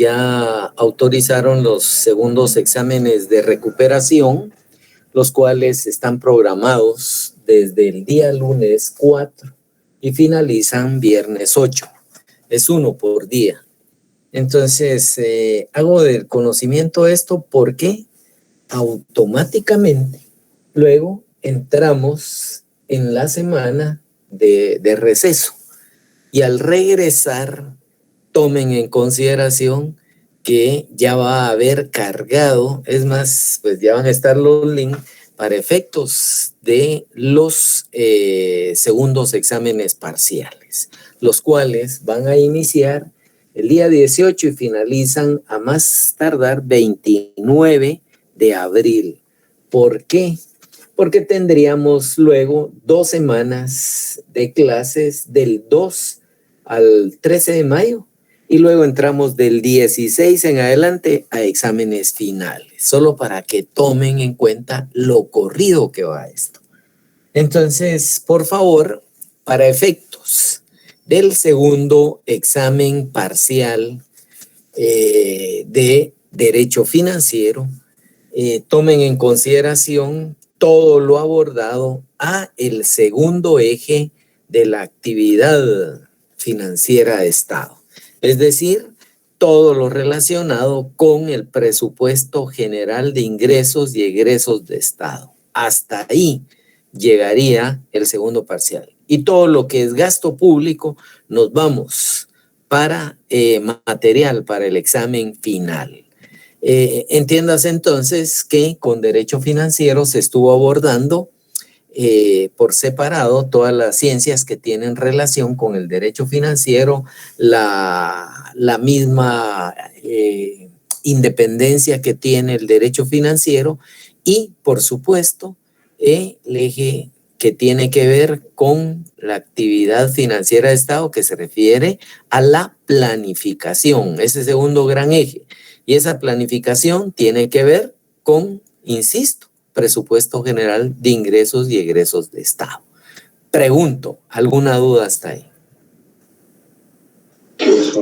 ya autorizaron los segundos exámenes de recuperación, los cuales están programados desde el día lunes 4 y finalizan viernes 8. Es uno por día. Entonces, hago del conocimiento esto porque automáticamente luego entramos en la semana de receso. Y al regresar, tomen en consideración que ya va a haber cargado, es más, pues ya van a estar los links para efectos de los segundos exámenes parciales, los cuales van a iniciar el día 18 y finalizan a más tardar 29 de abril. ¿Por qué? Porque tendríamos luego 2 semanas de clases del 2 al 13 de mayo y luego entramos del 16 en adelante a exámenes finales, solo para que tomen en cuenta lo corrido que va esto. Entonces, por favor, para efectos del segundo examen parcial de Derecho Financiero, tomen en consideración todo lo abordado a el segundo eje de la actividad financiera de Estado. Es decir, todo lo relacionado con el presupuesto general de ingresos y egresos de Estado. Hasta ahí llegaría el segundo parcial. Y todo lo que es gasto público, nos vamos para material para el examen final. Entiéndase entonces que con Derecho Financiero se estuvo abordando por separado todas las ciencias que tienen relación con el derecho financiero, la misma independencia que tiene el derecho financiero y, por supuesto, el eje que tiene que ver con la actividad financiera de Estado, que se refiere a la planificación, ese segundo gran eje. Y esa planificación tiene que ver con, insisto, presupuesto general de ingresos y egresos de Estado. Pregunto, ¿alguna duda hasta ahí?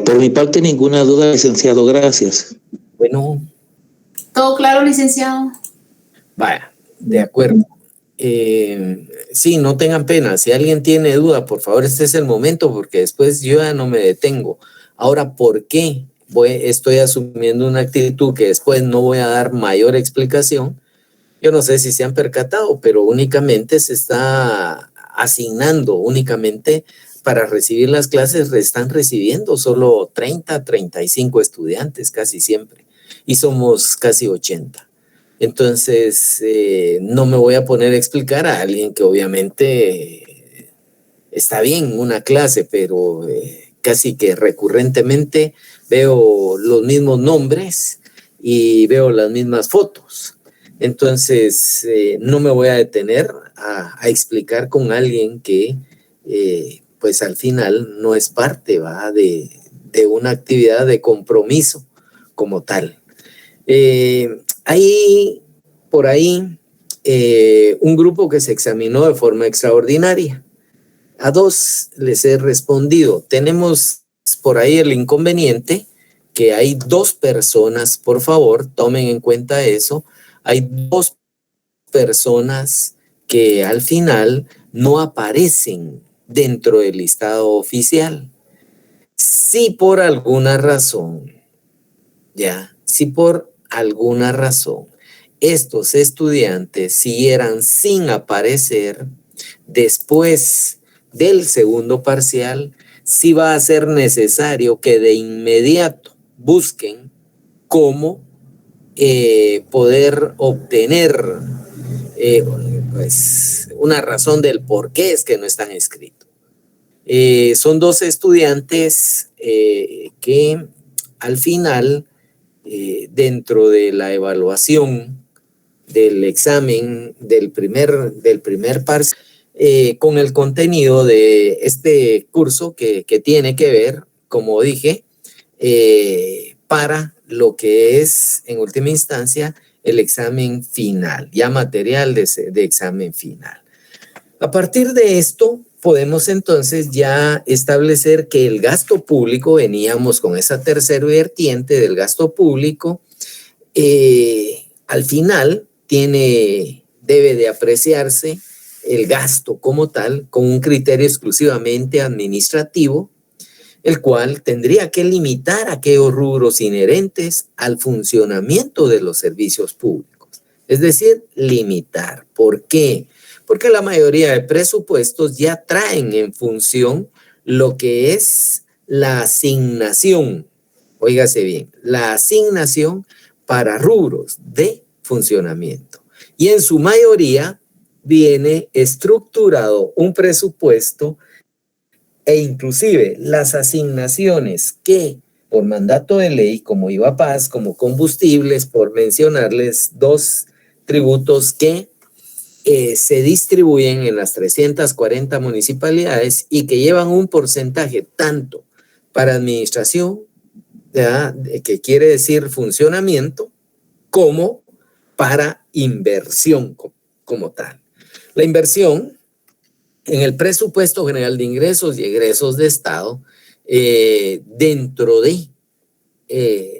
Por mi parte, ninguna duda, licenciado. Gracias. Bueno. Todo claro, licenciado. Vaya, de acuerdo. Sí, no tengan pena. Si alguien tiene duda, por favor, este es el momento, porque después yo ya no me detengo. Ahora, ¿por qué estoy asumiendo una actitud que después no voy a dar mayor explicación? Yo no sé si se han percatado, pero únicamente se está asignando, únicamente para recibir las clases están recibiendo solo 30, 35 estudiantes casi siempre, y somos casi 80. Entonces, no me voy a poner a explicar a alguien que obviamente está bien una clase, pero casi que recurrentemente veo los mismos nombres y veo las mismas fotos. Entonces, no me voy a detener a explicar con alguien que, pues al final no es parte, ¿va? de una actividad de compromiso como tal. Hay por ahí un grupo que se examinó de forma extraordinaria. A 2 les he respondido. Tenemos por ahí el inconveniente que hay 2 personas, por favor, tomen en cuenta eso. Hay 2 personas que al final no aparecen dentro del listado oficial. Si por alguna razón, si por alguna razón estos estudiantes siguieran sin aparecer después del segundo parcial, sí va a ser necesario que de inmediato busquen cómo poder obtener pues una razón del por qué es que no están inscritos. Son 2 estudiantes que al final, dentro de la evaluación del examen del primer parcial, con el contenido de este curso que tiene que ver, como dije, para lo que es en última instancia el examen final, ya material de examen final. A partir de esto, podemos entonces ya establecer que el gasto público, veníamos con esa tercera vertiente del gasto público, al final debe de apreciarse el gasto como tal con un criterio exclusivamente administrativo, el cual tendría que limitar aquellos rubros inherentes al funcionamiento de los servicios públicos. Es decir, limitar. ¿Por qué? Porque la mayoría de presupuestos ya traen en función lo que es la asignación, óigase bien, la asignación para rubros de funcionamiento. Y en su mayoría viene estructurado un presupuesto e inclusive las asignaciones que por mandato de ley, como IVAPAS, como combustibles, por mencionarles dos tributos que se distribuyen en las 340 municipalidades y que llevan un porcentaje tanto para administración, ¿ya?, que quiere decir funcionamiento, como para inversión como tal. La inversión en el presupuesto general de ingresos y egresos de Estado, dentro de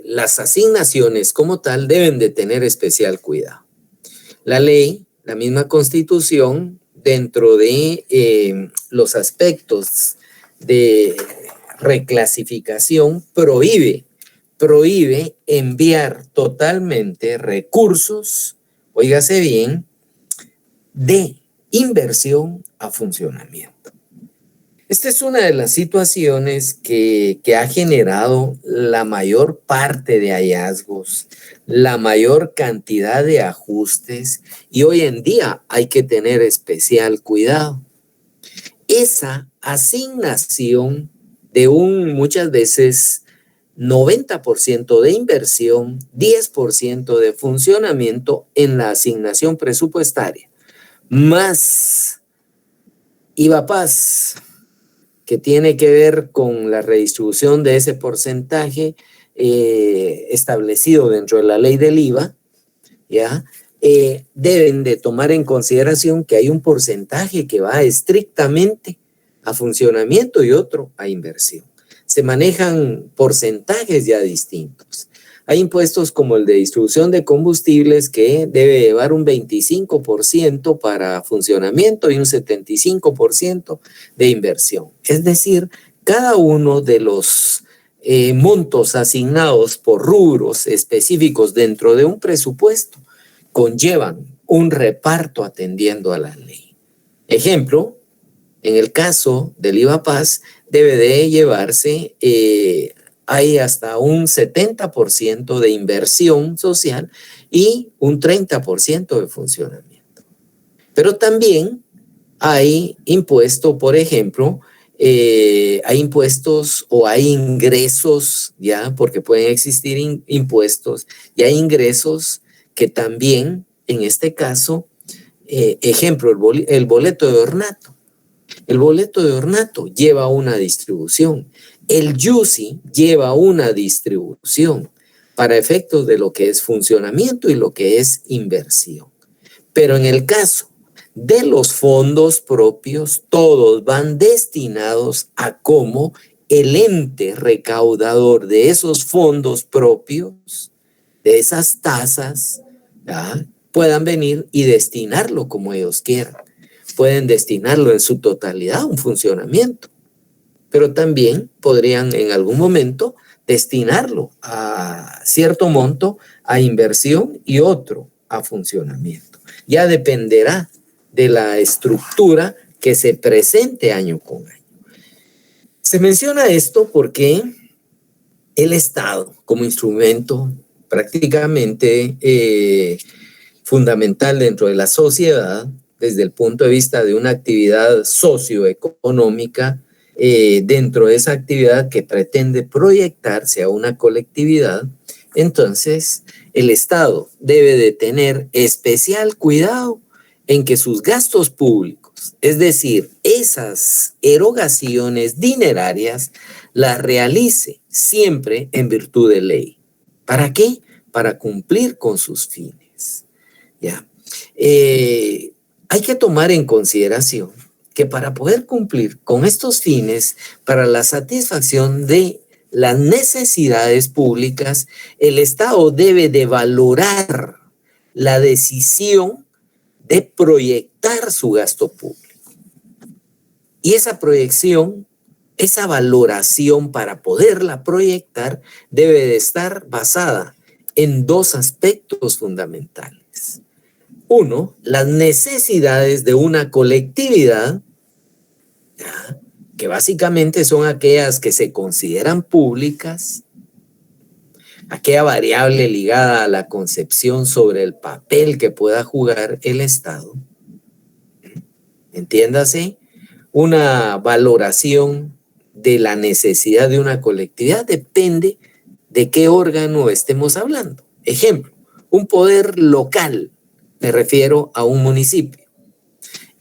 las asignaciones como tal, deben de tener especial cuidado. La ley, la misma Constitución, dentro de los aspectos de reclasificación, prohíbe enviar totalmente recursos, óigase bien, de inversión a funcionamiento. Esta es una de las situaciones que ha generado la mayor parte de hallazgos, la mayor cantidad de ajustes, y hoy en día hay que tener especial cuidado. Esa asignación de muchas veces 90% de inversión, 10% de funcionamiento en la asignación presupuestaria, más IVAPAS, que tiene que ver con la redistribución de ese porcentaje establecido dentro de la ley del IVA, ¿ya? Deben de tomar en consideración que hay un porcentaje que va estrictamente a funcionamiento y otro a inversión. Se manejan porcentajes ya distintos. Hay impuestos como el de distribución de combustibles que debe llevar un 25% para funcionamiento y un 75% de inversión. Es decir, cada uno de los montos asignados por rubros específicos dentro de un presupuesto conllevan un reparto atendiendo a la ley. Ejemplo, en el caso del IVAPAS debe de llevarse, hay hasta un 70% de inversión social y un 30% de funcionamiento. Pero también hay impuesto, por ejemplo, hay impuestos o hay ingresos, ya, porque pueden existir impuestos, y hay ingresos que también, en este caso, ejemplo, el boleto de ornato. El boleto de ornato lleva una distribución. El YUSI lleva una distribución para efectos de lo que es funcionamiento y lo que es inversión. Pero en el caso de los fondos propios, todos van destinados a cómo el ente recaudador de esos fondos propios, de esas tasas, ¿ya?, puedan venir y destinarlo como ellos quieran. Pueden destinarlo en su totalidad a un funcionamiento, pero también podrían en algún momento destinarlo a cierto monto a inversión y otro a funcionamiento. Ya dependerá de la estructura que se presente año con año. Se menciona esto porque el Estado, como instrumento prácticamente fundamental dentro de la sociedad, desde el punto de vista de una actividad socioeconómica, dentro de esa actividad que pretende proyectarse a una colectividad, entonces el Estado debe de tener especial cuidado en que sus gastos públicos, es decir, esas erogaciones dinerarias, las realice siempre en virtud de ley. ¿Para qué? Para cumplir con sus fines. ¿Ya? Hay que tomar en consideración que para poder cumplir con estos fines, para la satisfacción de las necesidades públicas, el Estado debe de valorar la decisión de proyectar su gasto público. Y esa proyección, esa valoración para poderla proyectar debe de estar basada en dos aspectos fundamentales. Uno, las necesidades de una colectividad, ¿ya?, que básicamente son aquellas que se consideran públicas, aquella variable ligada a la concepción sobre el papel que pueda jugar el Estado. Entiéndase, una valoración de la necesidad de una colectividad depende de qué órgano estemos hablando. Ejemplo, un poder local, me refiero a un municipio.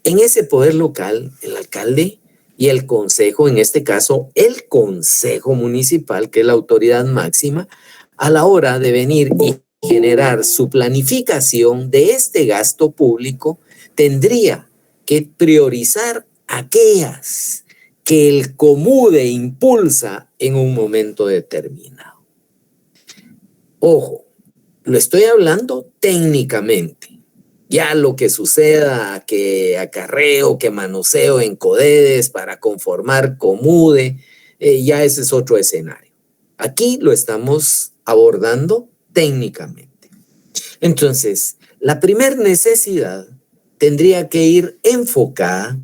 En ese poder local, el alcalde y el consejo, en este caso, el consejo municipal, que es la autoridad máxima, a la hora de venir y generar su planificación de este gasto público, tendría que priorizar aquellas que el COMUDE impulsa en un momento determinado. Ojo, lo estoy hablando técnicamente. Ya lo que suceda, que acarreo, que manoseo en CODEDES para conformar COMUDE, ya ese es otro escenario. Aquí lo estamos abordando técnicamente. Entonces, la primera necesidad tendría que ir enfocada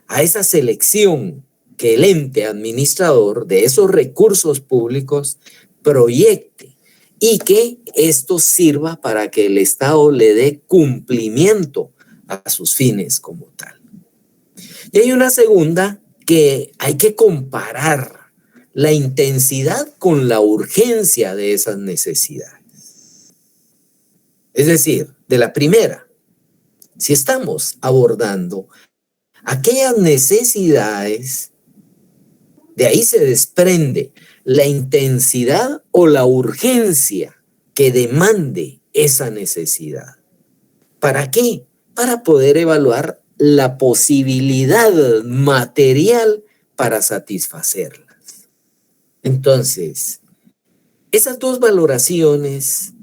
a esa selección que el ente administrador de esos recursos públicos proyecte y que esto sirva para que el Estado le dé cumplimiento a sus fines como tal. Y hay una segunda que hay que comparar la intensidad con la urgencia de esas necesidades. Es decir, de la primera, si estamos abordando aquellas necesidades, de ahí se desprende la intensidad o la urgencia que demande esa necesidad. ¿Para qué? Para poder evaluar la posibilidad material para satisfacerlas. Entonces, esas dos valoraciones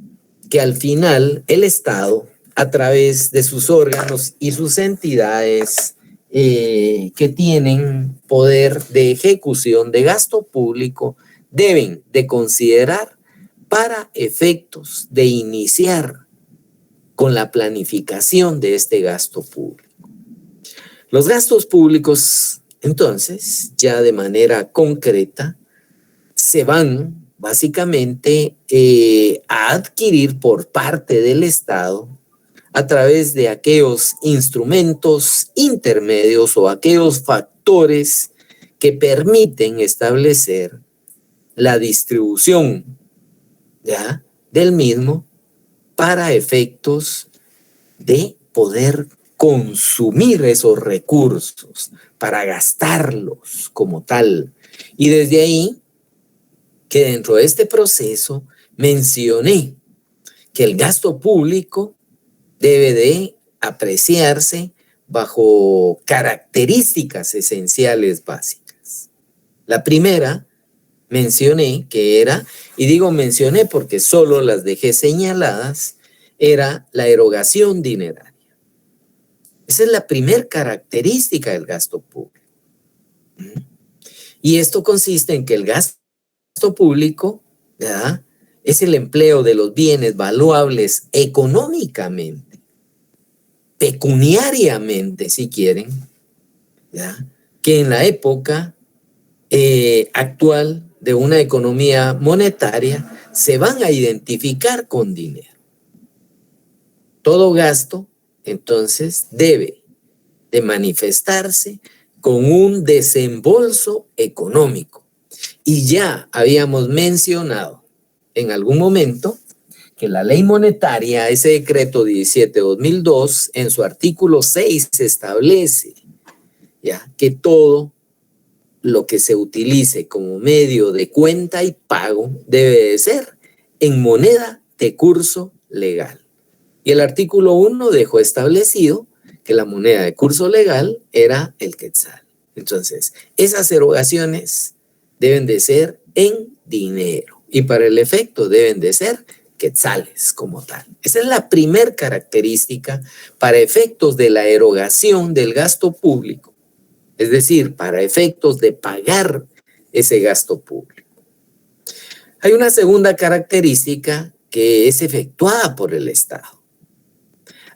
que al final el Estado, a través de sus órganos y sus entidades que tienen poder de ejecución de gasto público, deben de considerar para efectos de iniciar con la planificación de este gasto público. Los gastos públicos, entonces, ya de manera concreta, se van básicamente a adquirir por parte del Estado a través de aquellos instrumentos intermedios o aquellos factores que permiten establecer la distribución, ¿ya?, del mismo para efectos de poder consumir esos recursos, para gastarlos como tal. Y desde ahí, que dentro de este proceso mencioné que el gasto público debe de apreciarse bajo características esenciales básicas. La primera, mencioné que era, y digo mencioné porque solo las dejé señaladas, era la erogación dineraria. Esa es la primera característica del gasto público. Y esto consiste en que el gasto público, ¿verdad?, es el empleo de los bienes valuables económicamente, pecuniariamente, si quieren, ¿verdad?, que en la época actual de una economía monetaria se van a identificar con dinero. Todo gasto, entonces, debe de manifestarse con un desembolso económico. Y ya habíamos mencionado en algún momento que la ley monetaria, ese decreto 17/2002, en su artículo 6 establece ya que todo lo que se utilice como medio de cuenta y pago debe de ser en moneda de curso legal. Y el artículo 1 dejó establecido que la moneda de curso legal era el quetzal. Entonces, esas erogaciones deben de ser en dinero y para el efecto deben de ser quetzales como tal. Esa es la primer característica para efectos de la erogación del gasto público, es decir, para efectos de pagar ese gasto público. Hay una segunda característica que es efectuada por el Estado.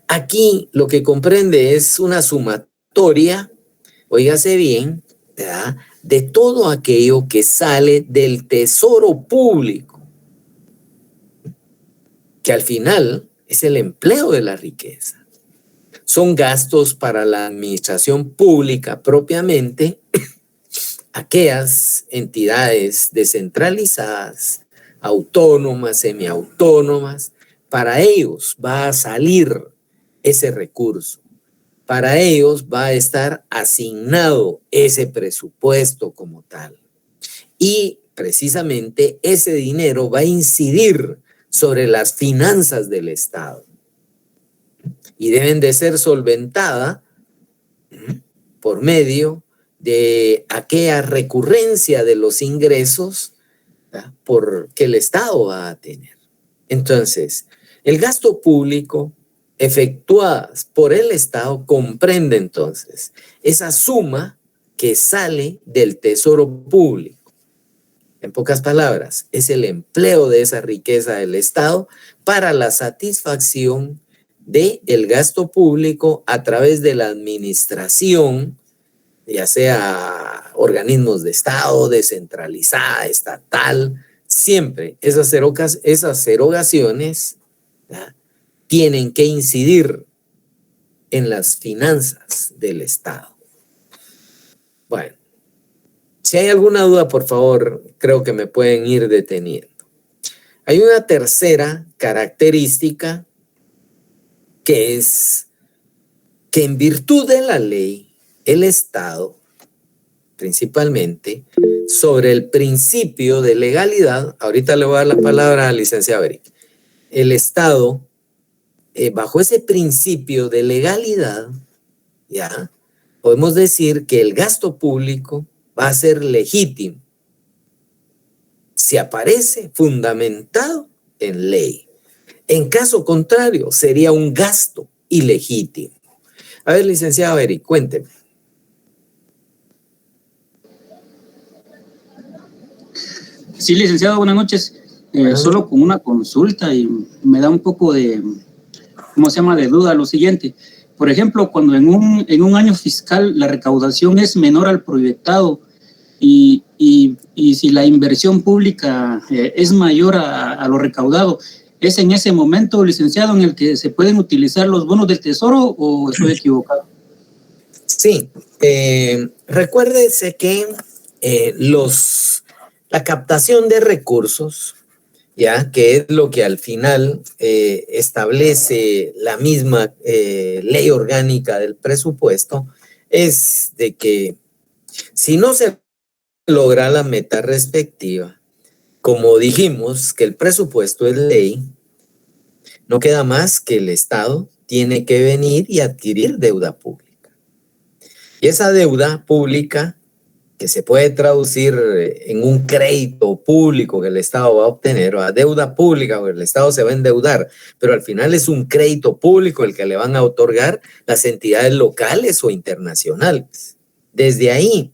Aquí lo que comprende es una sumatoria, óigase bien, ¿verdad?, de todo aquello que sale del tesoro público, que al final es el empleo de la riqueza. Son gastos para la administración pública propiamente, aquellas entidades descentralizadas, autónomas, semiautónomas, para ellos va a salir ese recurso. Para ellos va a estar asignado ese presupuesto como tal. Y precisamente ese dinero va a incidir sobre las finanzas del Estado. Y deben de ser solventadas por medio de aquella recurrencia de los ingresos, ¿verdad?, que el Estado va a tener. Entonces, el gasto público efectuadas por el Estado comprende entonces esa suma que sale del tesoro público. En pocas palabras, es el empleo de esa riqueza del Estado para la satisfacción del gasto público a través de la administración, ya sea organismos de Estado, descentralizada, estatal, siempre esas erogaciones, ¿verdad?, tienen que incidir en las finanzas del Estado. Bueno, si hay alguna duda, por favor, creo que me pueden ir deteniendo. Hay una tercera característica que es que en virtud de la ley, el Estado, principalmente, sobre el principio de legalidad, ahorita le voy a dar la palabra al licenciado Eric, el Estado, bajo ese principio de legalidad, ya, podemos decir que el gasto público va a ser legítimo si aparece fundamentado en ley. En caso contrario, sería un gasto ilegítimo. A ver, licenciado Eric, cuénteme. Sí, licenciado, buenas noches. Solo con una consulta y me da un poco de, ¿cómo se llama?, de duda lo siguiente. Por ejemplo, cuando en un año fiscal la recaudación es menor al proyectado y si la inversión pública es mayor a lo recaudado, ¿es en ese momento, licenciado, en el que se pueden utilizar los bonos del Tesoro o estoy equivocado? Sí, recuérdese que la captación de recursos, ya, que es lo que al final establece la misma ley orgánica del presupuesto, es de que si no se logra la meta respectiva, como dijimos que el presupuesto es ley, no queda más que el Estado tiene que venir y adquirir deuda pública. Y esa deuda pública, que se puede traducir en un crédito público que el Estado va a obtener, o a deuda pública, o el Estado se va a endeudar, pero al final es un crédito público el que le van a otorgar las entidades locales o internacionales. Desde ahí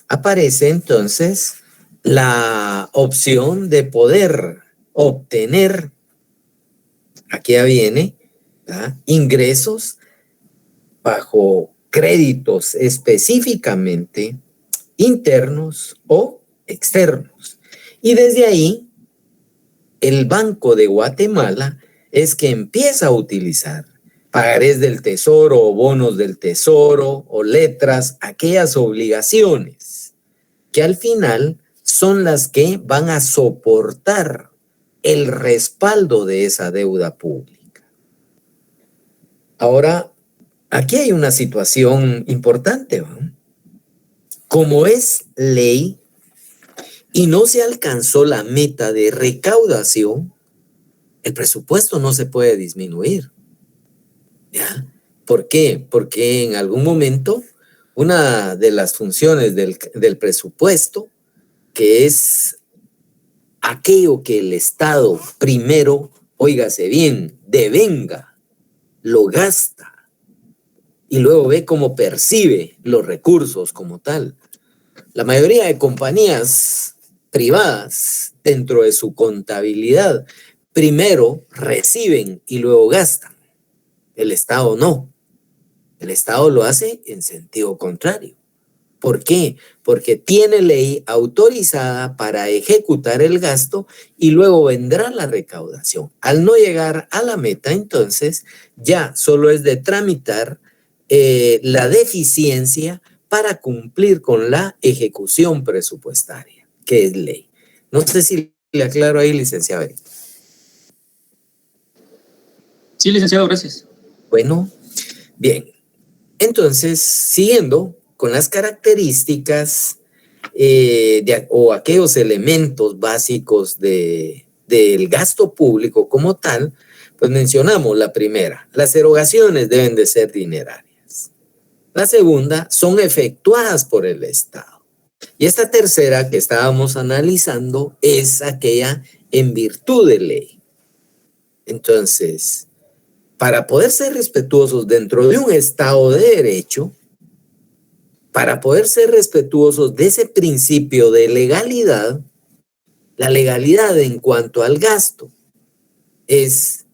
aparece entonces la opción de poder obtener, aquí ya viene, ¿verdad?, ingresos bajo créditos específicamente internos o externos. Y desde ahí, el Banco de Guatemala es que empieza a utilizar pagarés del Tesoro o bonos del Tesoro o letras, aquellas obligaciones que al final son las que van a soportar el respaldo de esa deuda pública. Ahora, aquí hay una situación importante, ¿no? Como es ley y no se alcanzó la meta de recaudación, el presupuesto no se puede disminuir, ¿ya? ¿Por qué? Porque en algún momento una de las funciones del presupuesto, que es aquello que el Estado primero, óigase bien, devenga, lo gasta y luego ve cómo percibe los recursos como tal. La mayoría de compañías privadas, dentro de su contabilidad, primero reciben y luego gastan. El Estado no. El Estado lo hace en sentido contrario. ¿Por qué? Porque tiene ley autorizada para ejecutar el gasto y luego vendrá la recaudación. Al no llegar a la meta, entonces, ya solo es de tramitar la deficiencia para cumplir con la ejecución presupuestaria, que es ley. No sé si le aclaro ahí, licenciado. Sí, licenciado, gracias. Bueno, bien. Entonces, siguiendo con las características o aquellos elementos básicos del gasto público como tal, pues mencionamos la primera, las erogaciones deben de ser dinerarias. La segunda, son efectuadas por el Estado. Y esta tercera que estábamos analizando es aquella en virtud de ley. Entonces, para poder ser respetuosos dentro de un Estado de Derecho, para poder ser respetuosos de ese principio de legalidad, la legalidad en cuanto al gasto es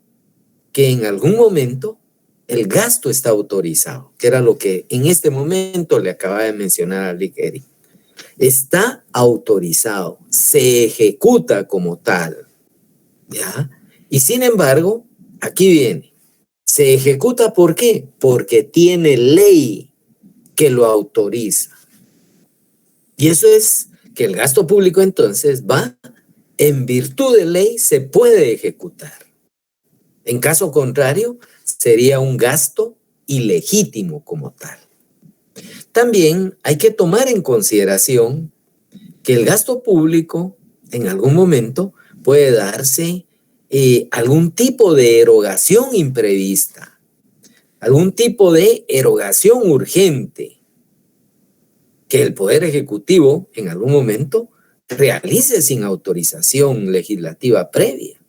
que en algún momento el gasto está autorizado, que era lo que en este momento le acaba de mencionar a Eric. Está autorizado, se ejecuta como tal, ¿ya? Y sin embargo, aquí viene, se ejecuta ¿por qué? Porque tiene ley que lo autoriza. Y eso es que el gasto público entonces va en virtud de ley, se puede ejecutar. En caso contrario, sería un gasto ilegítimo como tal. También hay que tomar en consideración que el gasto público en algún momento puede darse algún tipo de erogación imprevista, algún tipo de erogación urgente que el Poder Ejecutivo en algún momento realice sin autorización legislativa previa.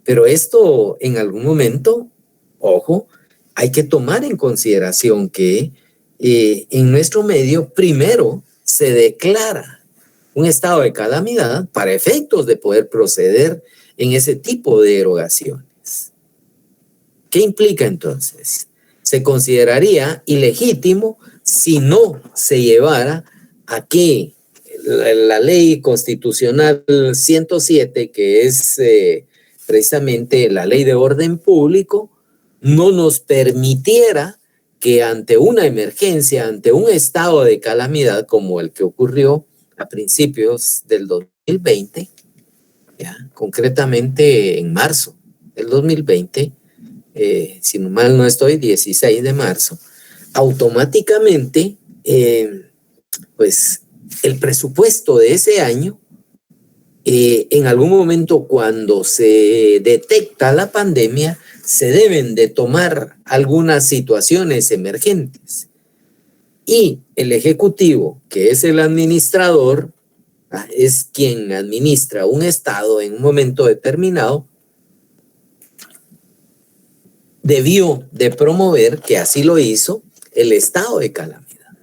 Pero esto en algún momento, ojo, hay que tomar en consideración que en nuestro medio primero se declara un estado de calamidad para efectos de poder proceder en ese tipo de erogaciones. ¿Qué implica entonces? Se consideraría ilegítimo si no se llevara a que la ley constitucional 107, que es precisamente la ley de orden público, no nos permitiera que ante una emergencia, ante un estado de calamidad como el que ocurrió a principios del 2020, ¿ya? Concretamente en marzo del 2020, si mal no estoy, 16 de marzo, automáticamente, pues el presupuesto de ese año, en algún momento cuando se detecta la pandemia, se deben de tomar algunas situaciones emergentes. Y el Ejecutivo, que es el administrador, es quien administra un Estado en un momento determinado, debió de promover, que así lo hizo, el estado de calamidad.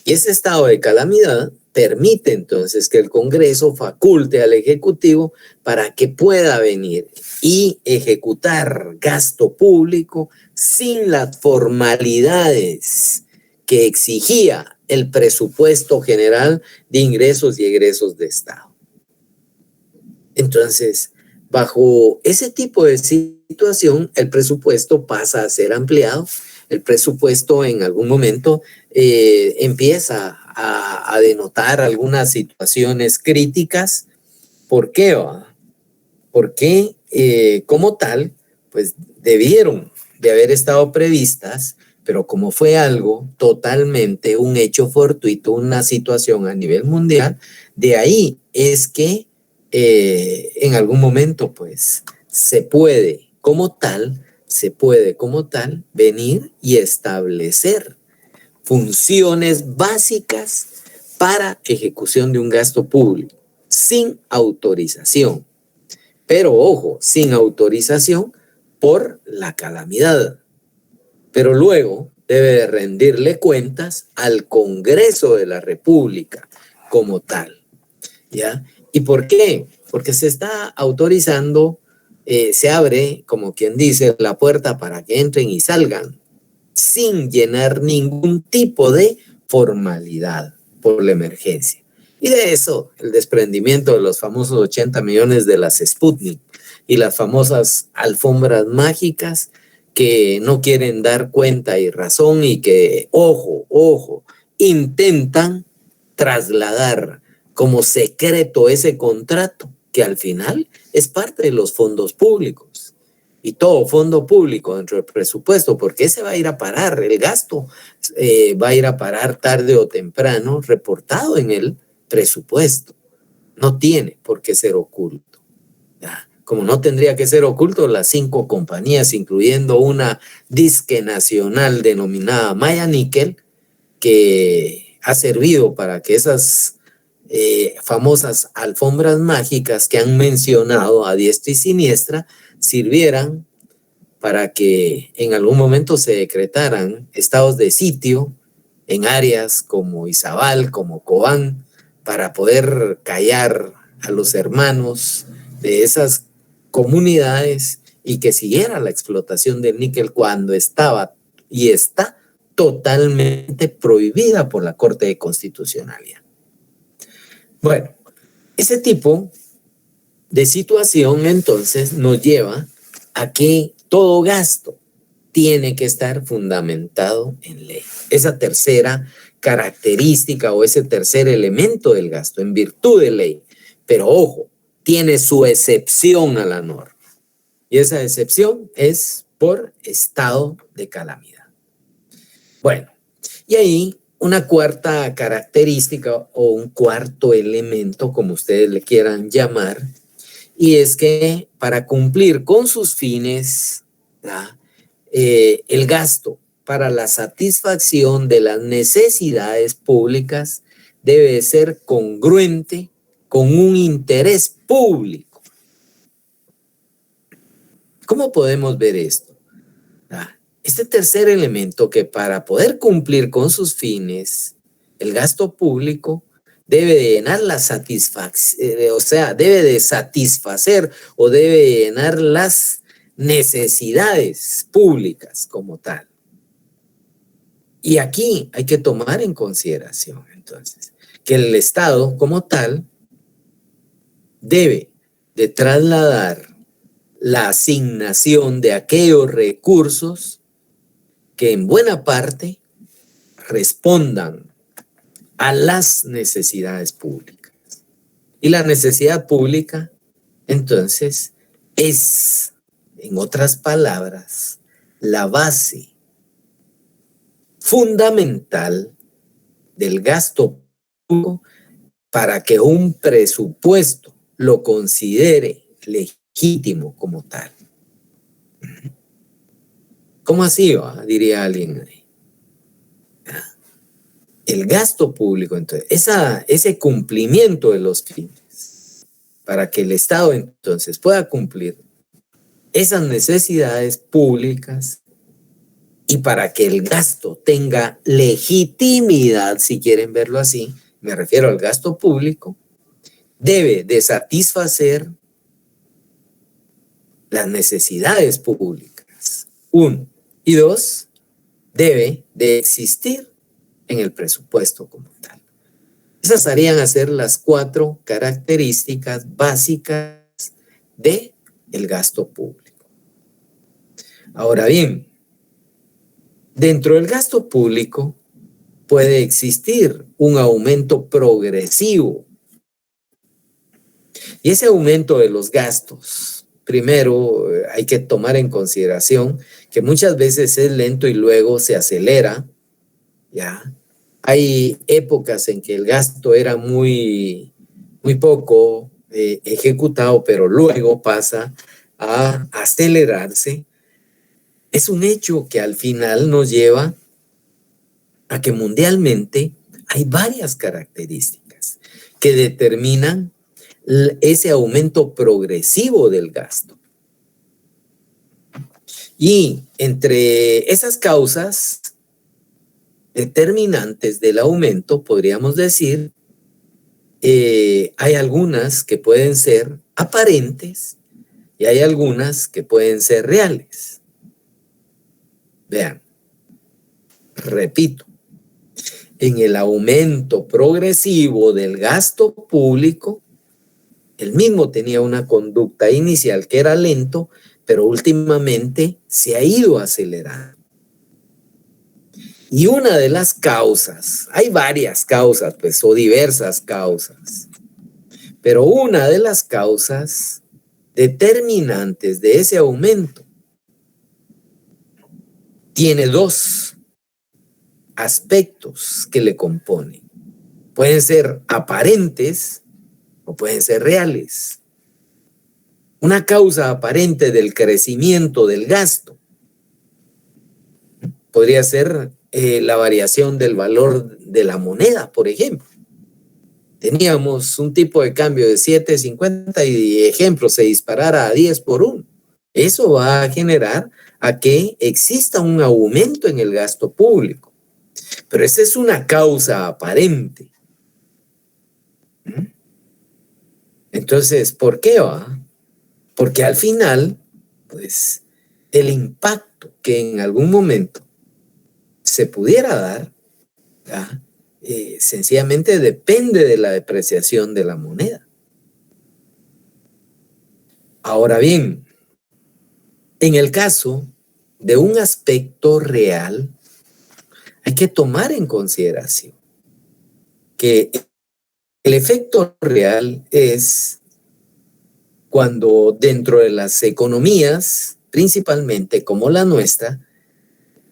Y ese estado de calamidad permite entonces que el Congreso faculte al Ejecutivo para que pueda venir y ejecutar gasto público sin las formalidades que exigía el presupuesto general de ingresos y egresos de Estado. Entonces, bajo ese tipo de situación, el presupuesto pasa a ser ampliado. El presupuesto en algún momento empieza a denotar algunas situaciones críticas. ¿Por qué? Porque como tal, pues debieron de haber estado previstas, pero como fue algo totalmente un hecho fortuito, una situación a nivel mundial, de ahí es que en algún momento pues se puede como tal se puede como tal venir y establecer funciones básicas para ejecución de un gasto público sin autorización. Pero ojo, sin autorización por la calamidad. Pero luego debe de rendirle cuentas al Congreso de la República como tal, ¿ya? ¿Y por qué? Porque se está autorizando, se abre, como quien dice, la puerta para que entren y salgan sin llenar ningún tipo de formalidad por la emergencia. Y de eso, el desprendimiento de los famosos 80 millones de las Sputnik y las famosas alfombras mágicas que no quieren dar cuenta y razón y que, ojo, intentan trasladar como secreto ese contrato que al final es parte de los fondos públicos. Y todo fondo público dentro del presupuesto, porque ese va a ir a parar, el gasto va a ir a parar tarde o temprano, reportado en el presupuesto. No tiene por qué ser oculto. ¿Ya? Como no tendría que ser oculto, las 5 compañías, incluyendo una disque nacional denominada Maya Níquel, que ha servido para que esas famosas alfombras mágicas que han mencionado a diestra y siniestra sirvieran para que en algún momento se decretaran estados de sitio en áreas como Izabal, como Cobán, para poder callar a los hermanos de esas comunidades y que siguiera la explotación del níquel cuando estaba y está totalmente prohibida por la Corte de Constitucionalidad. Bueno, ese tipo de situación entonces nos lleva a que todo gasto tiene que estar fundamentado en ley. Esa tercera característica o ese tercer elemento del gasto en virtud de ley. Pero ojo, tiene su excepción a la norma. Y esa excepción es por estado de calamidad. Bueno, y ahí una cuarta característica o un cuarto elemento, como ustedes le quieran llamar, y es que para cumplir con sus fines, el gasto para la satisfacción de las necesidades públicas debe ser congruente con un interés público. ¿Cómo podemos ver esto? Este tercer elemento, que para poder cumplir con sus fines, el gasto público debe de llenar la satisfacción, o sea, debe de satisfacer o debe de llenar las necesidades públicas como tal. Y aquí hay que tomar en consideración, entonces, que el Estado como tal debe de trasladar la asignación de aquellos recursos que en buena parte respondan a las necesidades públicas. Y la necesidad pública, entonces, es, en otras palabras, la base fundamental del gasto público para que un presupuesto lo considere legítimo como tal. ¿Cómo así va? Diría alguien ahí. El gasto público, entonces, ese cumplimiento de los fines, para que el Estado entonces pueda cumplir esas necesidades públicas y para que el gasto tenga legitimidad, si quieren verlo así, me refiero al gasto público, debe de satisfacer las necesidades públicas. 1. Y 2, debe de existir en el presupuesto como tal. Esas harían a ser las 4 características básicas del gasto público. Ahora bien, dentro del gasto público puede existir un aumento progresivo. Y ese aumento de los gastos, primero hay que tomar en consideración que muchas veces es lento y luego se acelera. ¿Ya? Hay épocas en que el gasto era muy poco ejecutado, pero luego pasa a acelerarse es un hecho que al final nos lleva a que mundialmente hay varias características que determinan ese aumento progresivo del gasto. Y entre esas causas determinantes del aumento, podríamos decir, hay algunas que pueden ser aparentes y hay algunas que pueden ser reales. Vean, repito, en el aumento progresivo del gasto público, él mismo tenía una conducta inicial que era lento, pero últimamente se ha ido acelerando. Y una de las causas, hay varias causas, pues, o diversas causas, pero una de las causas determinantes de ese aumento tiene dos aspectos que le componen. Pueden ser aparentes o pueden ser reales. Una causa aparente del crecimiento del gasto podría ser la variación del valor de la moneda, por ejemplo. Teníamos un tipo de cambio de 7.50 y, ejemplo, se disparara a 10 por 1. Eso va a generar a que exista un aumento en el gasto público. Pero esa es una causa aparente. Entonces, ¿por qué va? Porque al final, pues, el impacto que en algún momento se pudiera dar, sencillamente depende de la depreciación de la moneda. Ahora bien, en el caso de un aspecto real, hay que tomar en consideración que el efecto real es cuando dentro de las economías, principalmente como la nuestra,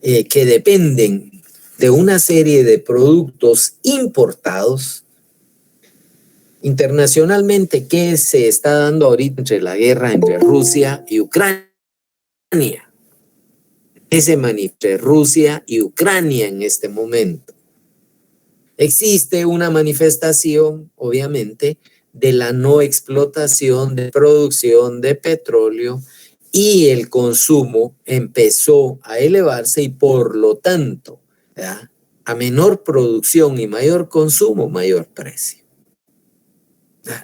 que dependen de una serie de productos importados internacionalmente, ¿qué se está dando ahorita entre la guerra entre Rusia y Ucrania? ¿Qué se manifiesta entre Rusia y Ucrania en este momento? Existe una manifestación, obviamente, de la no explotación de producción de petróleo y el consumo empezó a elevarse y por lo tanto, ¿ya?, a menor producción y mayor consumo, mayor precio.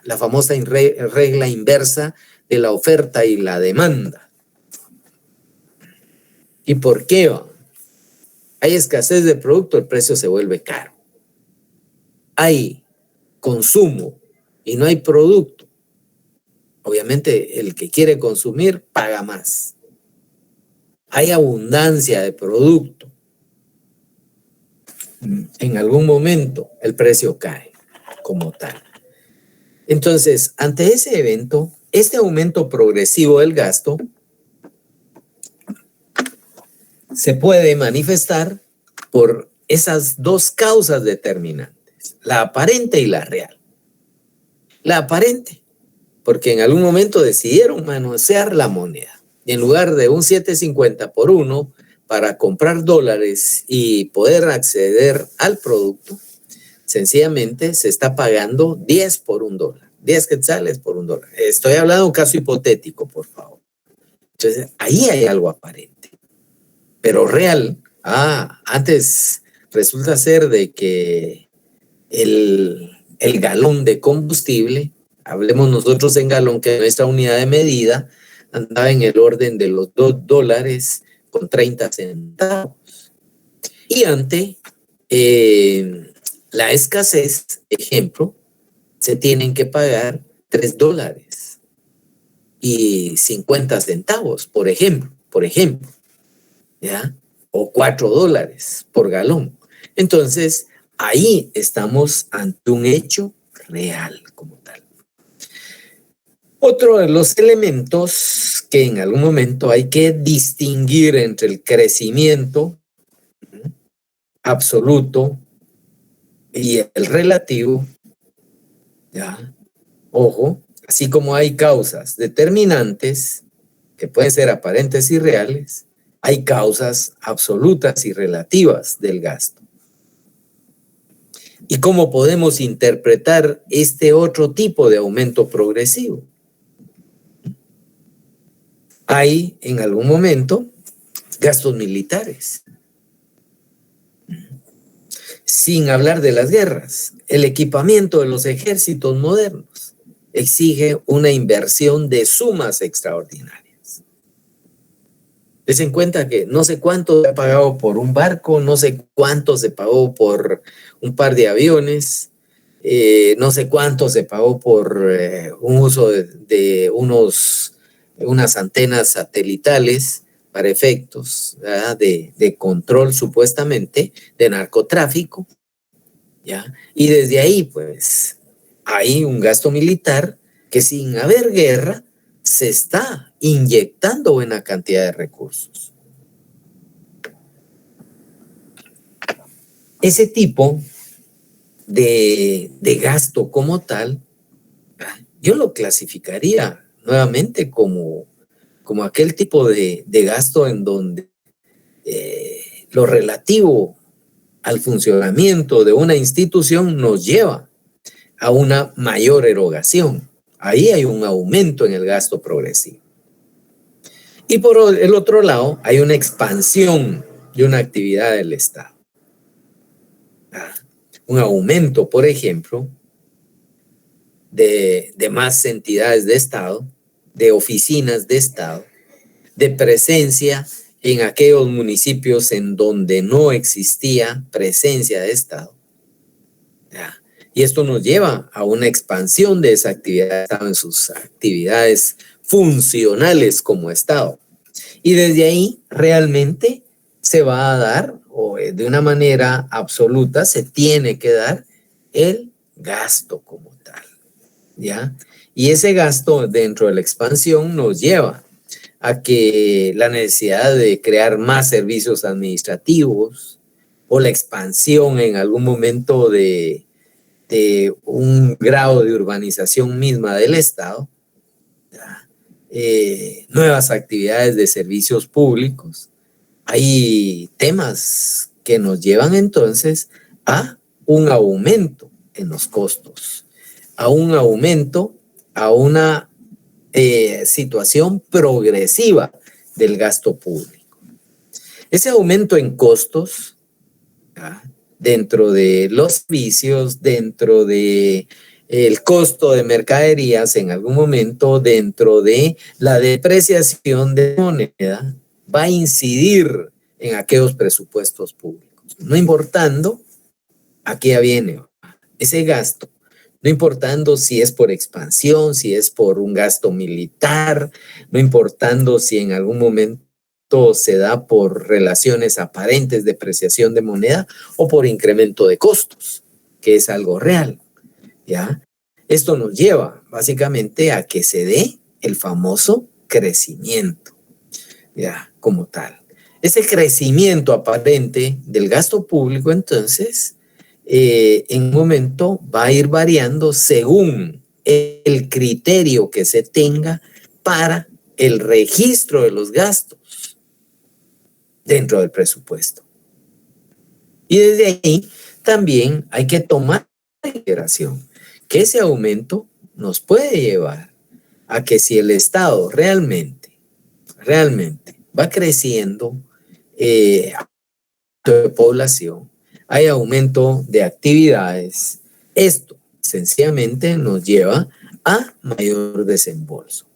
La famosa regla inversa de la oferta y la demanda. ¿Y por qué? Hay escasez de producto, el precio se vuelve caro. Hay consumo y no hay producto. Obviamente el que quiere consumir paga más. Hay abundancia de producto. En algún momento el precio cae como tal. Entonces, ante ese evento, este aumento progresivo del gasto se puede manifestar por esas dos causas determinantes, la aparente y la real. La aparente, porque en algún momento decidieron manosear la moneda. Y en lugar de un 7.50 por 1 para comprar dólares y poder acceder al producto, sencillamente se está pagando 10 por $1, 10 quetzales por $1. Estoy hablando de un caso hipotético, por favor. Entonces, ahí hay algo aparente. Pero real, antes resulta ser de que el galón de combustible, hablemos nosotros en galón, que nuestra unidad de medida andaba en el orden de los $2.30. Y ante la escasez, ejemplo, se tienen que pagar $3.50, por ejemplo, ¿ya? O $4 por galón. Entonces, ahí estamos ante un hecho real como tal. Otro de los elementos que en algún momento hay que distinguir entre el crecimiento absoluto y el relativo, ¿ya? Ojo, así como hay causas determinantes que pueden ser aparentes y reales, Hay causas absolutas y relativas del gasto. ¿Y cómo podemos interpretar este otro tipo de aumento progresivo? Hay en algún momento gastos militares. Sin hablar de las guerras, el equipamiento de los ejércitos modernos exige una inversión de sumas extraordinarias. Les en cuenta que no sé cuánto se ha pagado por un barco, no sé cuánto se pagó por un par de aviones, no sé cuánto se pagó por un uso de unas antenas satelitales para efectos de control supuestamente de narcotráfico, ¿ya? Y desde ahí, pues, hay un gasto militar que sin haber guerra se está inyectando buena cantidad de recursos. Ese tipo de gasto como tal, yo lo clasificaría nuevamente como aquel tipo de gasto en donde lo relativo al funcionamiento de una institución nos lleva a una mayor erogación. Ahí hay un aumento en el gasto progresivo. Y por el otro lado, hay una expansión de una actividad del Estado. Un aumento, por ejemplo, de más entidades de Estado, de oficinas de Estado, de presencia en aquellos municipios en donde no existía presencia de Estado. Y esto nos lleva a una expansión de esa actividad de Estado en sus actividades funcionales como Estado. Y desde ahí realmente se va a dar, o de una manera absoluta, se tiene que dar el gasto como tal, ¿ya? Y ese gasto dentro de la expansión nos lleva a que la necesidad de crear más servicios administrativos o la expansión en algún momento de un grado de urbanización misma del Estado, nuevas actividades de servicios públicos. Hay temas que nos llevan entonces a un aumento en los costos, a un aumento, a una situación progresiva del gasto público. Ese aumento en costos, dentro de los servicios, dentro de el costo de mercaderías en algún momento, dentro de la depreciación de moneda, va a incidir en aquellos presupuestos públicos. No importando a qué viene ese gasto, no importando si es por expansión, si es por un gasto militar, no importando si en algún momento se da por relaciones aparentes de depreciación de moneda o por incremento de costos, que es algo real, ¿ya? Esto nos lleva básicamente a que se dé el famoso crecimiento, ¿ya? Como tal. Ese crecimiento aparente del gasto público, entonces, en un momento va a ir variando según el criterio que se tenga para el registro de los gastos dentro del presupuesto. Y desde ahí también hay que tomar en consideración que ese aumento nos puede llevar a que si el Estado realmente va creciendo de población, hay aumento de actividades, esto sencillamente nos lleva a mayor desembolso.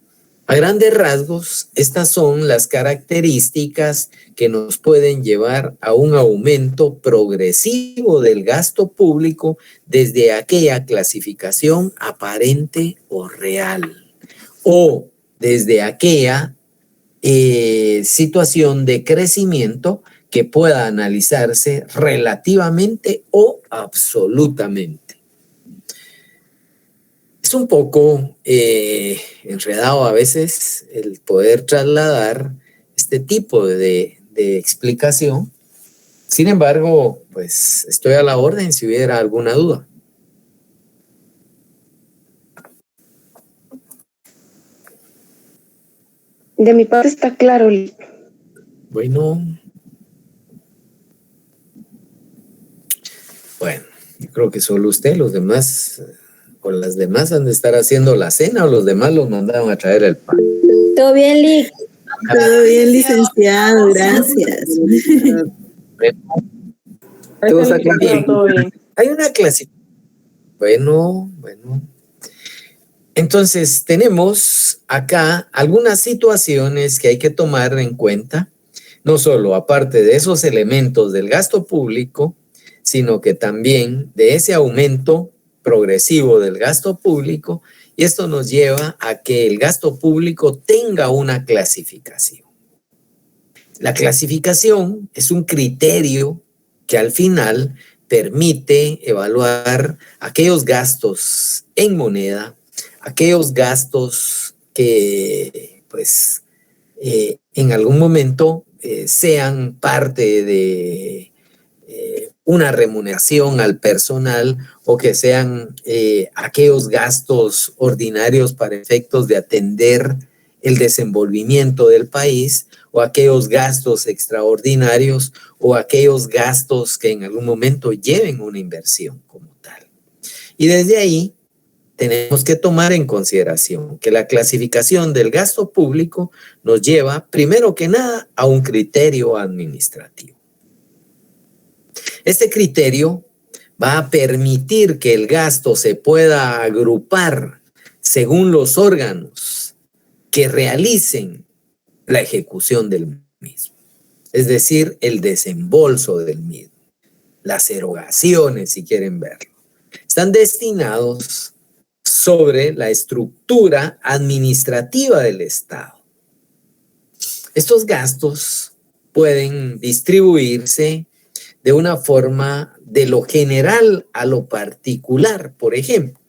A grandes rasgos, estas son las características que nos pueden llevar a un aumento progresivo del gasto público desde aquella clasificación aparente o real, o desde aquella situación de crecimiento que pueda analizarse relativamente o absolutamente. Es un poco enredado a veces el poder trasladar este tipo de explicación. Sin embargo, pues estoy a la orden si hubiera alguna duda. De mi parte está claro. Bueno, yo creo que solo usted, los demás, o las demás han de estar haciendo la cena, o los demás los mandaron a traer el pan. Todo bien, Lic. Todo bien, licenciado, gracias. Todo está bien. Hay una clasificación. Bueno. Entonces, tenemos acá algunas situaciones que hay que tomar en cuenta, no solo aparte de esos elementos del gasto público, sino que también de ese aumento progresivo del gasto público, y esto nos lleva a que el gasto público tenga una clasificación. La clasificación es un criterio que al final permite evaluar aquellos gastos en moneda, aquellos gastos que pues en algún momento sean parte de una remuneración al personal o que sean aquellos gastos ordinarios para efectos de atender el desenvolvimiento del país, o aquellos gastos extraordinarios o aquellos gastos que en algún momento lleven una inversión como tal. Y desde ahí tenemos que tomar en consideración que la clasificación del gasto público nos lleva, primero que nada, a un criterio administrativo. Este criterio va a permitir que el gasto se pueda agrupar según los órganos que realicen la ejecución del mismo, es decir, el desembolso del mismo, las erogaciones, si quieren verlo. Están destinados sobre la estructura administrativa del Estado. Estos gastos pueden distribuirse de una forma de lo general a lo particular, por ejemplo,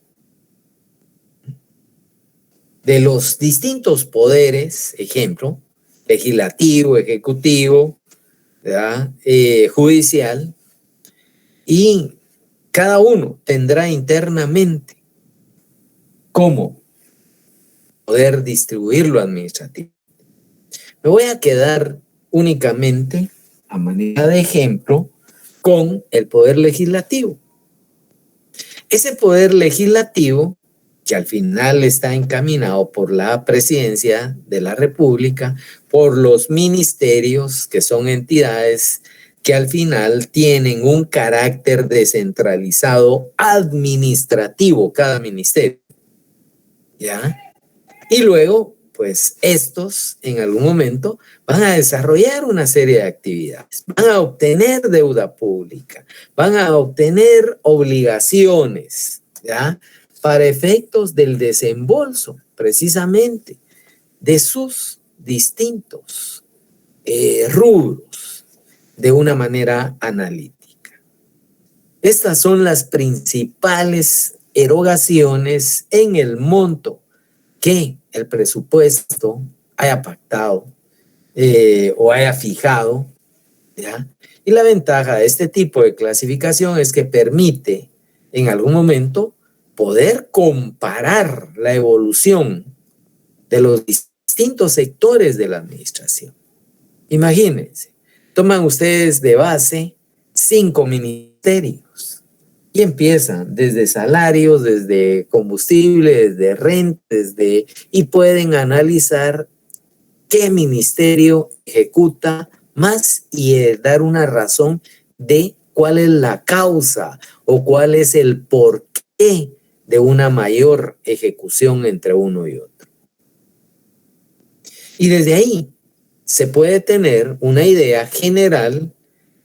de los distintos poderes, ejemplo, legislativo, ejecutivo, judicial, y cada uno tendrá internamente cómo poder distribuirlo administrativamente. Me voy a quedar únicamente, a manera de ejemplo, con el poder legislativo. Ese poder legislativo, que al final está encaminado por la Presidencia de la República, por los ministerios, que son entidades que al final tienen un carácter descentralizado administrativo, cada ministerio, ¿ya? Y luego, pues estos en algún momento van a desarrollar una serie de actividades, van a obtener deuda pública, van a obtener obligaciones, ¿ya?, para efectos del desembolso, precisamente, de sus distintos rubros, de una manera analítica. Estas son las principales erogaciones en el monto que el presupuesto haya pactado o haya fijado, ¿ya? Y la ventaja de este tipo de clasificación es que permite en algún momento poder comparar la evolución de los distintos sectores de la administración. Imagínense, toman ustedes de base 5 ministerios y empiezan desde salarios, desde combustible, desde renta, y pueden analizar qué ministerio ejecuta más y dar una razón de cuál es la causa o cuál es el porqué de una mayor ejecución entre uno y otro. Y desde ahí se puede tener una idea general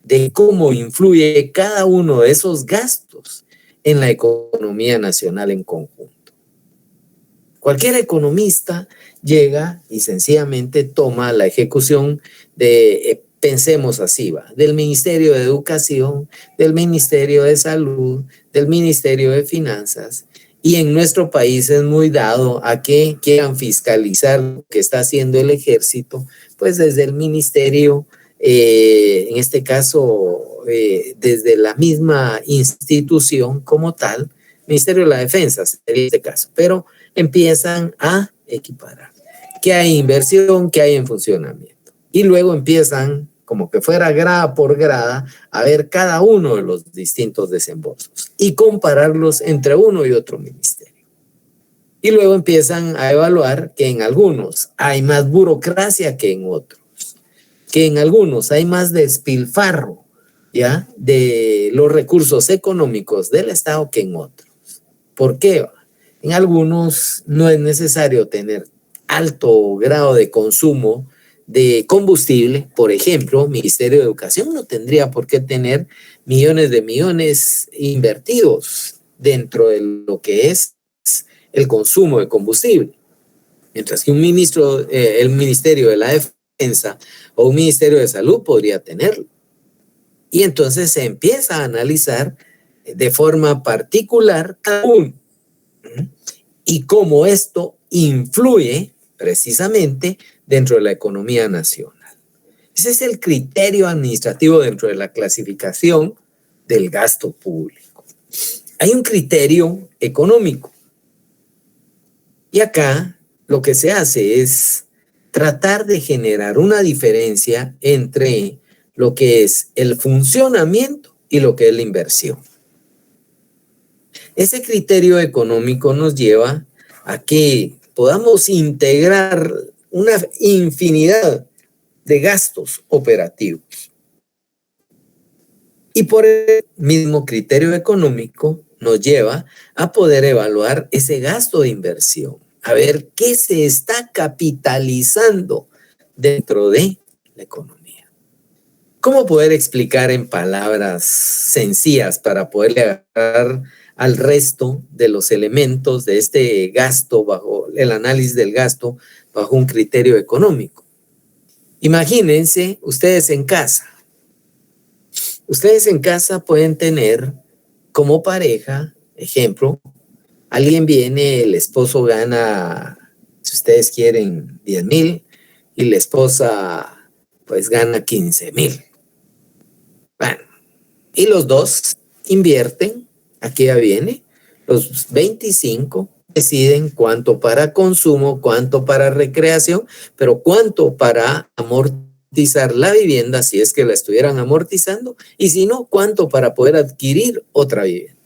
de cómo influye cada uno de esos gastos en la economía nacional en conjunto. Cualquier economista llega y sencillamente toma la ejecución de, pensemos así, del Ministerio de Educación, del Ministerio de Salud, del Ministerio de Finanzas, y en nuestro país es muy dado a que quieran fiscalizar lo que está haciendo el ejército, pues desde el ministerio, en este caso, desde la misma institución como tal, Ministerio de la Defensa sería este caso, pero empiezan a equiparar. ¿Qué hay inversión? ¿Qué hay en funcionamiento? Y luego empiezan, como que fuera grada por grada, a ver cada uno de los distintos desembolsos y compararlos entre uno y otro ministerio. Y luego empiezan a evaluar que en algunos hay más burocracia que en otros, que en algunos hay más despilfarro, ¿ya?, de los recursos económicos del Estado que en otros. ¿Por qué? En algunos no es necesario tener alto grado de consumo de combustible. Por ejemplo, Ministerio de Educación no tendría por qué tener millones de millones invertidos dentro de lo que es el consumo de combustible. Mientras que el Ministerio de la Defensa o un Ministerio de Salud podría tenerlo. Y entonces se empieza a analizar de forma particular cada uno. Y cómo esto influye precisamente dentro de la economía nacional. Ese es el criterio administrativo dentro de la clasificación del gasto público. Hay un criterio económico. Y acá lo que se hace es tratar de generar una diferencia entre lo que es el funcionamiento y lo que es la inversión. Ese criterio económico nos lleva a que podamos integrar una infinidad de gastos operativos. Y por el mismo criterio económico nos lleva a poder evaluar ese gasto de inversión, a ver qué se está capitalizando dentro de la economía. ¿Cómo poder explicar en palabras sencillas para poderle agarrar al resto de los elementos de este gasto bajo el análisis del gasto bajo un criterio económico? Imagínense ustedes en casa. Ustedes en casa pueden tener como pareja, ejemplo, alguien viene, el esposo gana, si ustedes quieren, 10,000 y la esposa pues gana 15,000. Bueno, y los dos invierten, aquí ya viene, los 25 deciden cuánto para consumo, cuánto para recreación, pero cuánto para amortizar la vivienda si es que la estuvieran amortizando, y si no, cuánto para poder adquirir otra vivienda.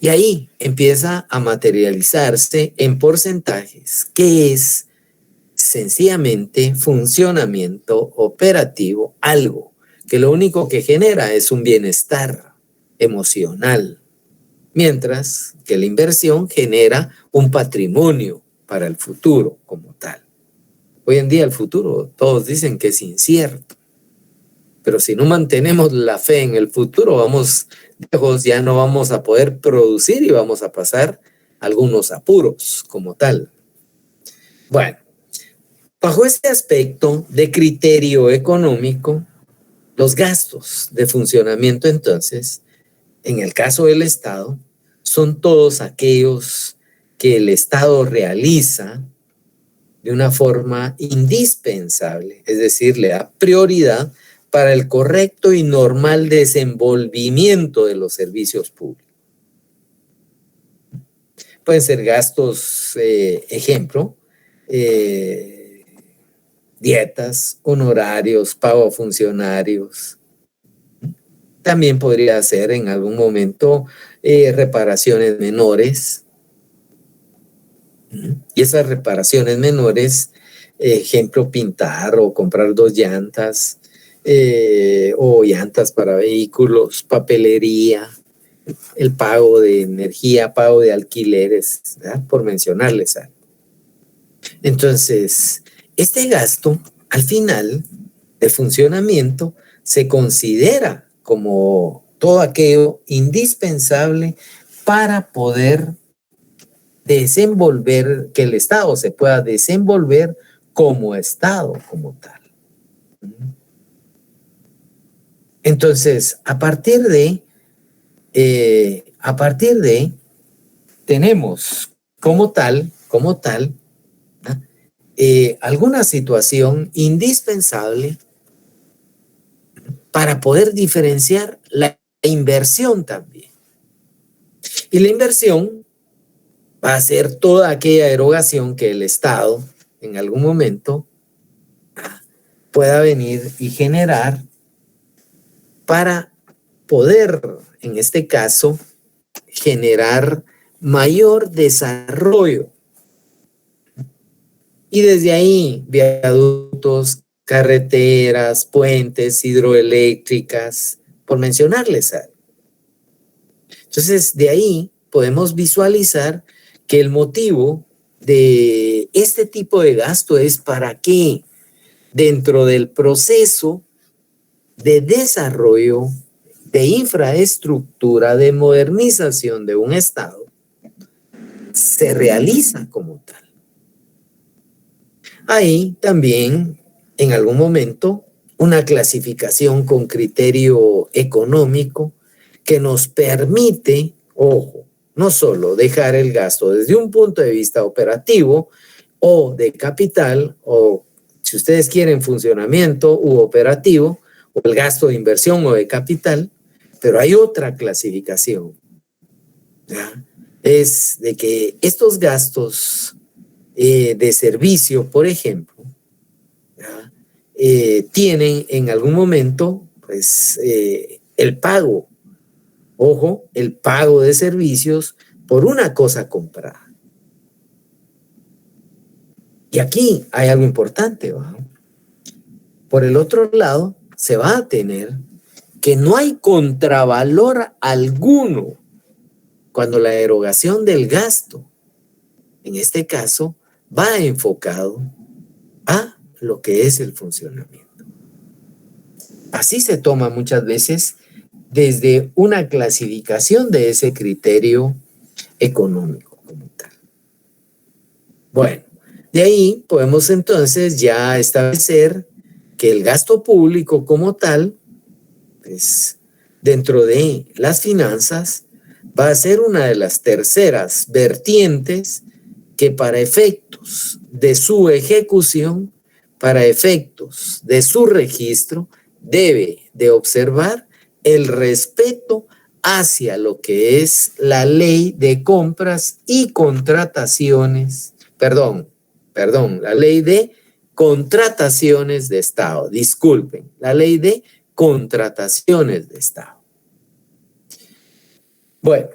Y ahí empieza a materializarse en porcentajes, que es sencillamente funcionamiento operativo, algo que lo único que genera es un bienestar emocional, mientras que la inversión genera un patrimonio para el futuro como tal. Hoy en día el futuro, todos dicen que es incierto, pero si no mantenemos la fe en el futuro, vamos lejos, ya no vamos a poder producir y vamos a pasar algunos apuros como tal. Bueno, bajo este aspecto de criterio económico, los gastos de funcionamiento entonces, en el caso del Estado, son todos aquellos que el Estado realiza de una forma indispensable, es decir, le da prioridad para el correcto y normal desenvolvimiento de los servicios públicos. Pueden ser gastos, ejemplo, dietas, honorarios, pago a funcionarios. También podría ser en algún momento reparaciones menores. Y esas reparaciones menores, ejemplo, pintar o comprar 2 llantas, o llantas para vehículos, papelería, el pago de energía, pago de alquileres, ¿verdad?, por mencionarles algo. Entonces, este gasto, al final de funcionamiento, se considera como todo aquello indispensable para poder desenvolver, que el Estado se pueda desenvolver como Estado, como tal. Entonces, a partir de tenemos como tal, alguna situación indispensable para poder diferenciar la inversión también. Y la inversión va a ser toda aquella erogación que el Estado en algún momento pueda venir y generar para poder, en este caso, generar mayor desarrollo. Y desde ahí, viaductos, carreteras, puentes, hidroeléctricas, por mencionarles algo. Entonces, de ahí podemos visualizar que el motivo de este tipo de gasto es para que dentro del proceso de desarrollo, de infraestructura, de modernización de un Estado, se realiza como tal. Hay también, en algún momento, una clasificación con criterio económico que nos permite, ojo, no solo dejar el gasto desde un punto de vista operativo o de capital, o si ustedes quieren funcionamiento u operativo, o el gasto de inversión o de capital, pero hay otra clasificación, ¿ya? Es de que estos gastos de servicio, por ejemplo, ¿ya? Tienen en algún momento, pues, el pago, ojo, el pago de servicios por una cosa comprada. Y aquí hay algo importante, ¿va? Por el otro lado, se va a tener que no hay contravalor alguno cuando la erogación del gasto, en este caso, va enfocado a lo que es el funcionamiento. Así se toma muchas veces desde una clasificación de ese criterio económico como tal. Bueno, de ahí podemos entonces ya establecer que el gasto público como tal, pues, dentro de las finanzas, va a ser una de las terceras vertientes que para efectos de su ejecución, para efectos de su registro, debe de observar el respeto hacia lo que es la ley de compras y contrataciones, la ley de contrataciones de Estado, disculpen, la ley de contrataciones de Estado. Bueno,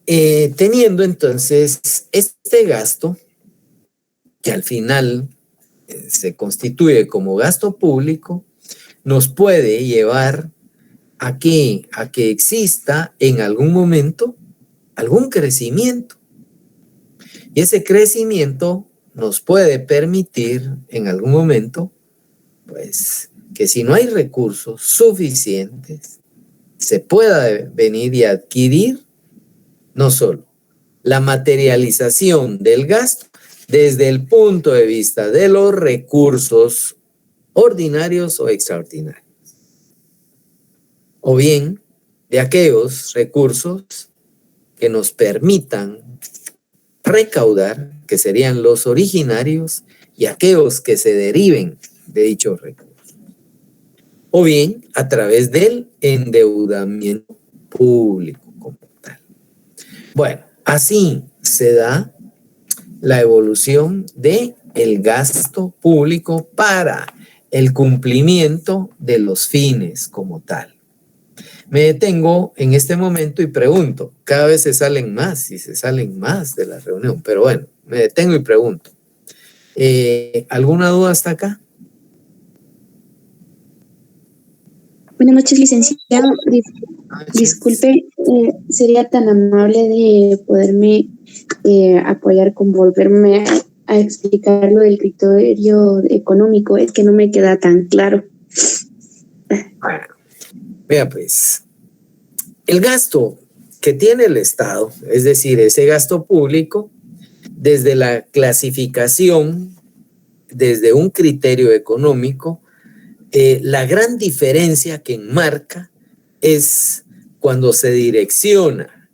teniendo entonces este gasto, que al final se constituye como gasto público, nos puede llevar a que exista en algún momento algún crecimiento. Y ese crecimiento nos puede permitir en algún momento, pues, que si no hay recursos suficientes, se pueda venir y adquirir no solo la materialización del gasto desde el punto de vista de los recursos ordinarios o extraordinarios, o bien de aquellos recursos que nos permitan recaudar, que serían los originarios, y aquellos que se deriven de dichos recursos, o bien a través del endeudamiento público como tal. Bueno, así se da la evolución del gasto público para el cumplimiento de los fines como tal. Me detengo en este momento y pregunto, cada vez se salen más y se salen más de la reunión, pero bueno, me detengo y pregunto, ¿alguna duda hasta acá? Buenas noches, licenciado. Disculpe, ¿sería tan amable de poderme apoyar con volverme a explicar lo del criterio económico? Es que no me queda tan claro. Bueno, vea pues, el gasto que tiene el Estado, es decir, ese gasto público, desde la clasificación, desde un criterio económico, la gran diferencia que enmarca es cuando se direcciona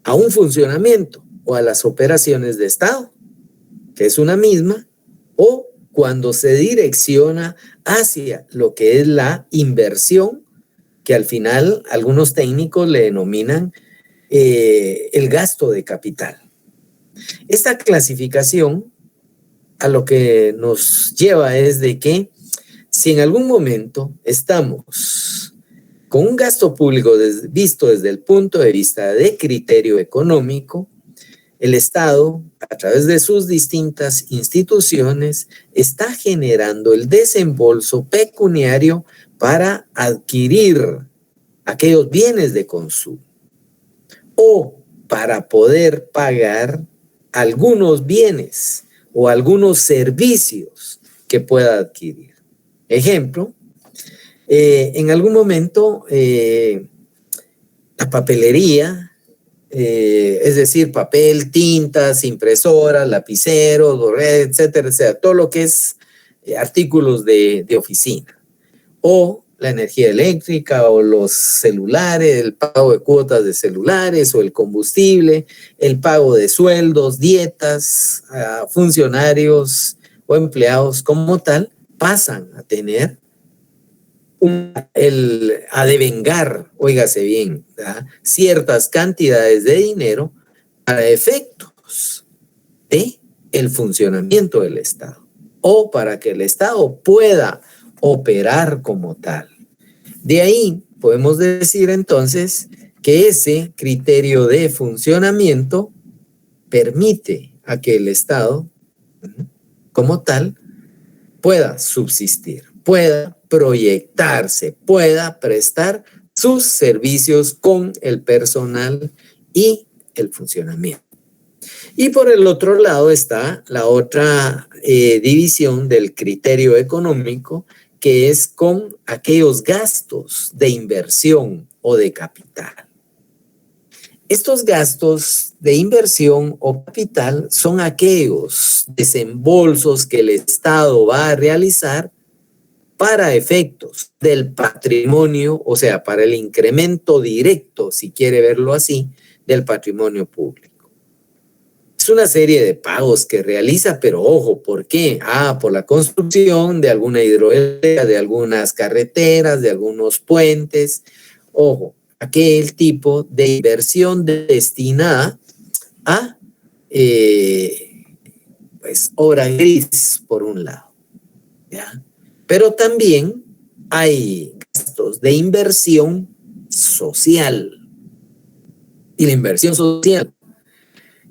a un funcionamiento o a las operaciones de Estado, que es una misma, o cuando se direcciona hacia lo que es la inversión, que al final algunos técnicos le denominan el gasto de capital. Esta clasificación a lo que nos lleva es de que si en algún momento estamos con un gasto público visto desde el punto de vista de criterio económico, el Estado, a través de sus distintas instituciones, está generando el desembolso pecuniario para adquirir aquellos bienes de consumo o para poder pagar algunos bienes o algunos servicios que pueda adquirir. Ejemplo, en algún momento la papelería, es decir, papel, tintas, impresoras, lapiceros, etcétera, etcétera, todo lo que es artículos de oficina, o la energía eléctrica, o los celulares, el pago de cuotas de celulares, o el combustible, el pago de sueldos, dietas a funcionarios o empleados como tal, pasan a tener a devengar, óigase bien, ¿verdad?, ciertas cantidades de dinero para efectos de el funcionamiento del Estado o para que el Estado pueda operar como tal. De ahí podemos decir entonces que ese criterio de funcionamiento permite a que el Estado como tal pueda subsistir, pueda proyectarse, pueda prestar sus servicios con el personal y el funcionamiento. Y por el otro lado está la otra división del criterio económico, que es con aquellos gastos de inversión o de capital. Estos gastos de inversión o capital son aquellos desembolsos que el Estado va a realizar para efectos del patrimonio, o sea, para el incremento directo, si quiere verlo así, del patrimonio público. Es una serie de pagos que realiza, pero ojo, ¿por qué? Por la construcción de alguna hidroeléctrica, de algunas carreteras, de algunos puentes. Ojo, aquel tipo de inversión destinada a obra gris, por un lado, ¿ya? Pero también hay gastos de inversión social. Y la inversión social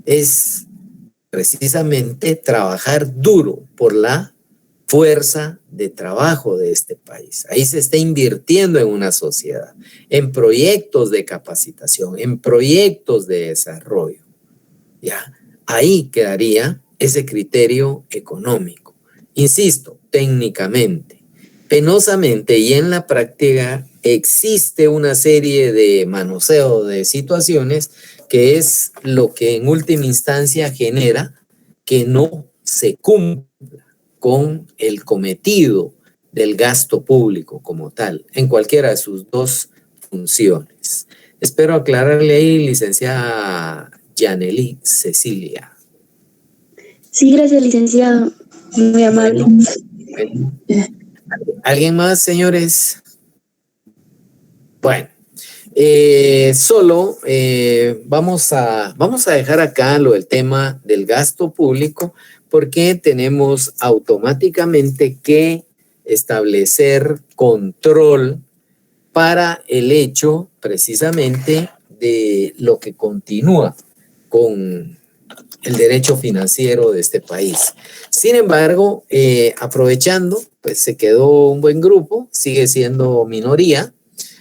es precisamente trabajar duro por la fuerza de trabajo de este país. Ahí se está invirtiendo en una sociedad, en proyectos de capacitación, en proyectos de desarrollo. ¿Ya? Ahí quedaría ese criterio económico. Insisto, técnicamente, penosamente y en la práctica existe una serie de manoseo de situaciones que es lo que en última instancia genera que no se cumpla con el cometido del gasto público como tal, en cualquiera de sus dos funciones. Espero aclararle ahí, licenciada Yanely Cecilia. Sí, gracias, licenciado. Muy amable. Bueno. ¿Alguien más, señores? Bueno, vamos a dejar acá lo del tema del gasto público, porque tenemos automáticamente que establecer control para el hecho precisamente de lo que continúa con el derecho financiero de este país. Sin embargo, aprovechando, pues se quedó un buen grupo, sigue siendo minoría.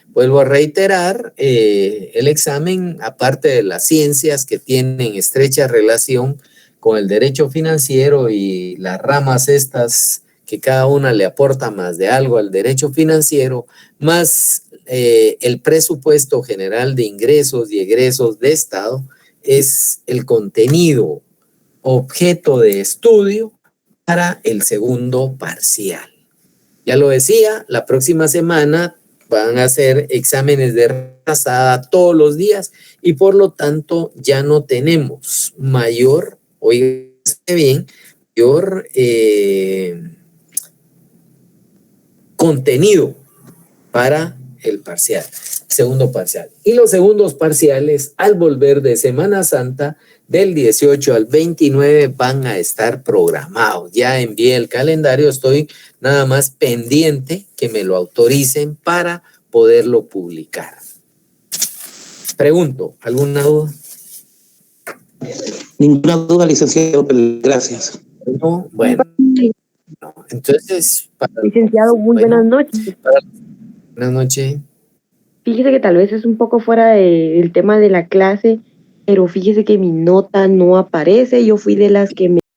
Vuelvo a reiterar, el examen, aparte de las ciencias que tienen estrecha relación con el derecho financiero y las ramas estas que cada una le aporta más de algo al derecho financiero, más el presupuesto general de ingresos y egresos de Estado, es el contenido objeto de estudio para el segundo parcial. Ya lo decía, la próxima semana van a hacer exámenes de repasada todos los días y por lo tanto ya no tenemos mayor, oígase bien, mayor contenido para el parcial, segundo parcial. Y los segundos parciales, al volver de Semana Santa, del 18 al 29 van a estar programados. Ya envié el calendario, estoy nada más pendiente que me lo autoricen para poderlo publicar. Pregunto, ¿alguna duda? Ninguna duda, licenciado. Gracias. No, bueno. No. Entonces, Licenciado, muy buenas noches. Buenas noches. Fíjese que tal vez es un poco fuera del tema de la clase, pero fíjese que mi nota no aparece. Yo fui de las que me